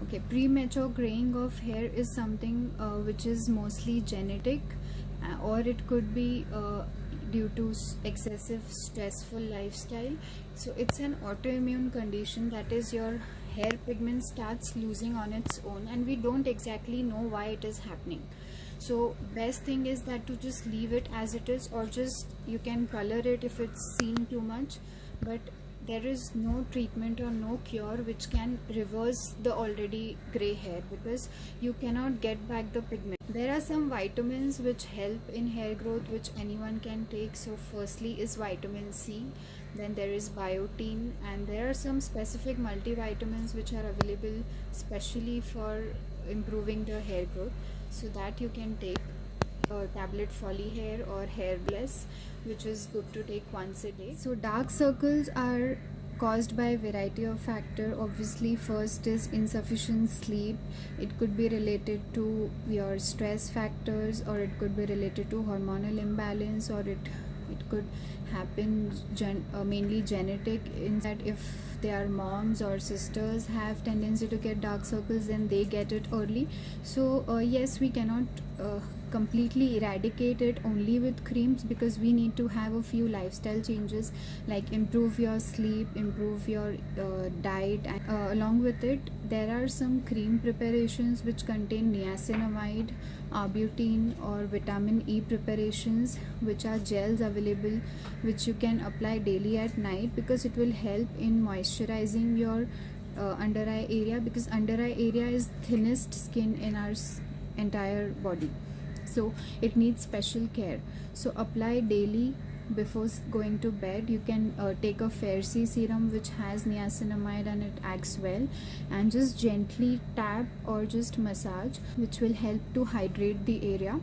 Okay, premature graying of hair is something which is mostly genetic, or it could be due to excessive stressful lifestyle. So it's an autoimmune condition, that is your hair pigment starts losing on its own and we don't exactly know why it is happening. So best thing is that to just leave it as it is, or just you can color it if it's seen too much, but there is no treatment or no cure which can reverse the already gray hair, because you cannot get back the pigment. There are some vitamins which help in hair growth which anyone can take. So firstly is vitamin C, then there is biotin, and there are some specific multivitamins which are available specially for improving the hair growth, so that you can take tablet Folly Hair or Hair Bless, which is good to take once a day. So dark circles are caused by a variety of factors. Obviously, first is insufficient sleep. It could be related to your stress factors, or it could be related to hormonal imbalance, or it could happen mainly genetic, in that if their moms or sisters have tendency to get dark circles, then they get it early. So yes, we cannot completely eradicate it only with creams, because we need to have a few lifestyle changes, like improve your sleep, improve your diet, and along with it there are some cream preparations which contain niacinamide, arbutin, or vitamin E preparations, which are gels available, which you can apply daily at night, because it will help in moisturizing your under eye area, because under eye area is thinnest skin in our entire body, so it needs special care. So apply daily before going to bed. You can take a Fair C serum which has niacinamide and it acts well, and just gently tap or just massage, which will help to hydrate the area.